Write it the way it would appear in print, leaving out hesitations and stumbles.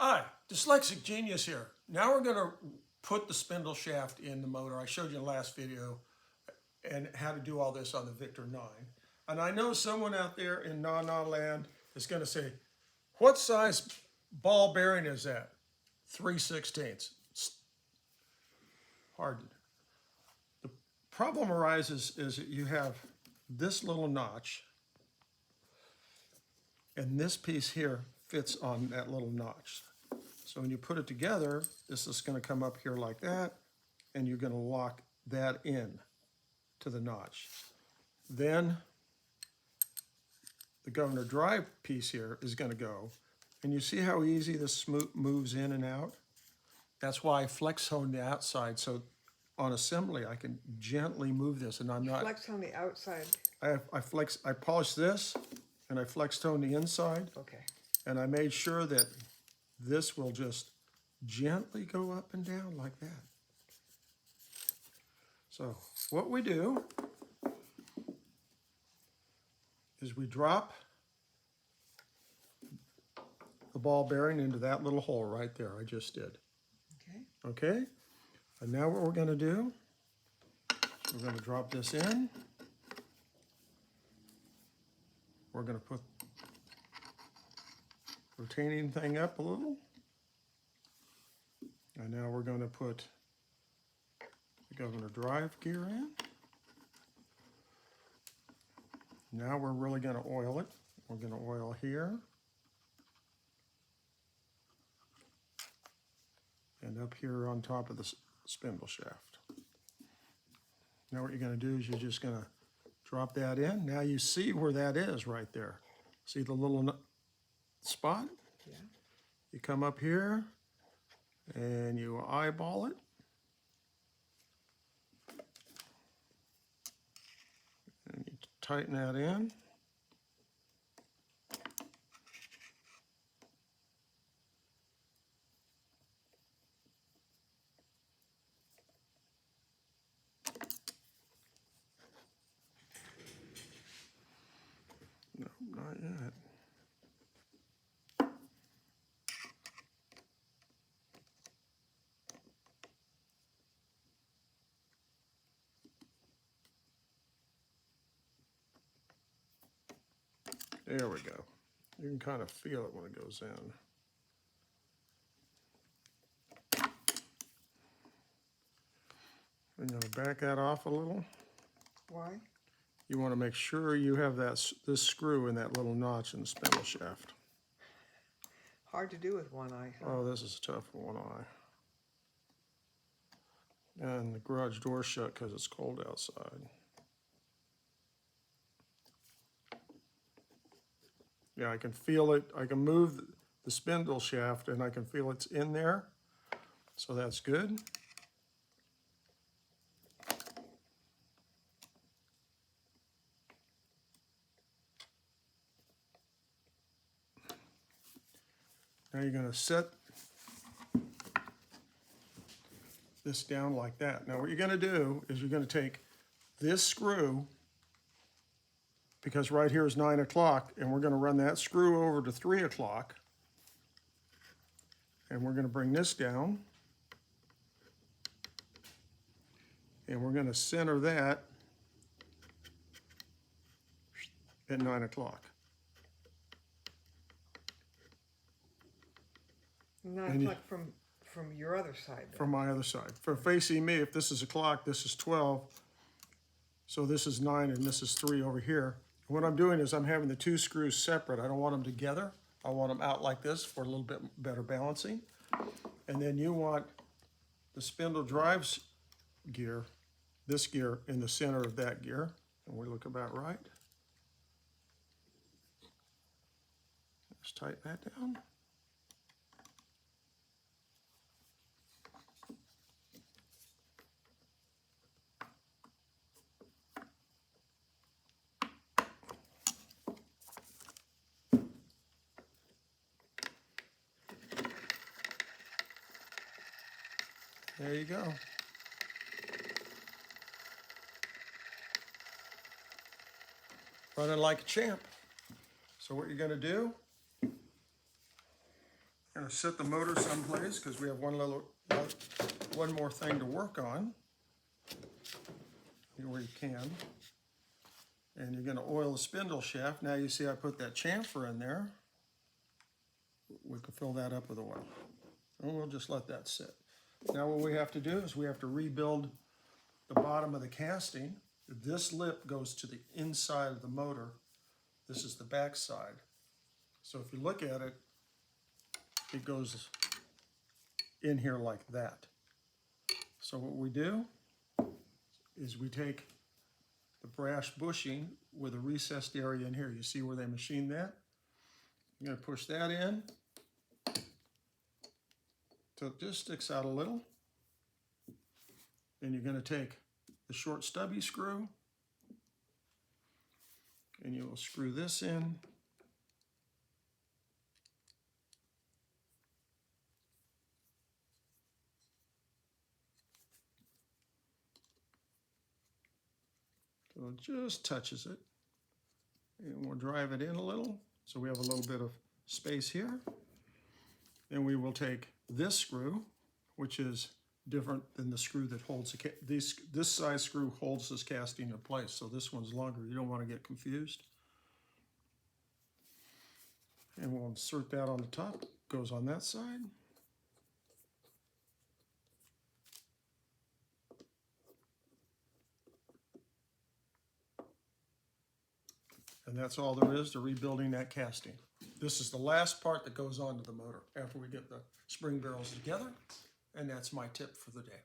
Hi, Dyslexic Genius here. Now we're going to put the spindle shaft in the motor. I showed you in the last video and how to do all this on the Victor 9. And I know someone out there in Na-Na land is going to say, what size ball bearing is that? 3/16. Pardon. The problem arises is that you have this little notch and this piece here fits on that little notch. So when you put it together, this is going to come up here like that, and you're going to lock that in to the notch. Then the governor drive piece here is going to go, and you see how easy this moves in and out? That's why I flex hone the outside, so on assembly I can gently move this, and I'm not... Flex on the outside. I polish this, and I flex tone the inside. Okay. And I made sure that this will just gently go up and down like that. So what we do is we drop the ball bearing into that little hole right there I just did. Okay. Okay? And now what we're going to do, we're going to drop this in. We're going to put the retaining thing up a little. And now we're going to put the governor drive gear in. Now we're really going to oil it. We're going to oil here. And up here on top of the spindle shaft. Now what you're going to do is you're just going to drop that in. Now you see where that is right there. See the little spot? Yeah. You come up here and you eyeball it. And you tighten that in. No, not yet. There we go. You can kind of feel it when it goes in. I'm going to back that off a little. Why? You want to make sure you have this screw in that little notch in the spindle shaft. Hard to do with one eye. Huh? Oh, this is tough for one eye. And the garage door shut because it's cold outside. Yeah, I can feel it. I can move the spindle shaft and I can feel it's in there. So that's good. Now you're going to set this down like that. Now what you're going to do is you're going to take this screw, because right here is 9 o'clock, and we're going to run that screw over to 3 o'clock. And we're going to bring this down. And we're going to center that at 9 o'clock. 9 o'clock from your other side. Then. From my other side. For facing me, if this is a clock, this is 12. So this is 9 and this is 3 over here. And what I'm doing is I'm having the two screws separate. I don't want them together. I want them out like this for a little bit better balancing. And then you want the spindle drives gear, this gear in the center of that gear. And we look about right. Just tighten that down. There you go. Running like a champ. So what you're going to do Gonna set the motor someplace because we have one more thing to work on. Here where you can. And you're gonna oil the spindle shaft. Now you see I put that chamfer in there. We can fill that up with oil. And we'll just let that sit. Now what we have to do is we have to rebuild the bottom of the casting. This lip goes to the inside of the motor. This is the back side. So if you look at it, it goes in here like that. So what we do is we take the brass bushing with a recessed area in here. You see where they machined that? I'm going to push that in till it just sticks out a little. Then you're going to take the short stubby screw and you will screw this in. So it just touches it. And we'll drive it in a little so we have a little bit of space here. Then we will take this screw, which is different than the screw that holds this size screw holds this casting in place. So this one's longer. You don't want to get confused. And we'll insert that on the top. Goes on that side. And that's all there is to rebuilding that casting. This is the last part that goes onto the motor after we get the spring barrels together. And that's my tip for the day.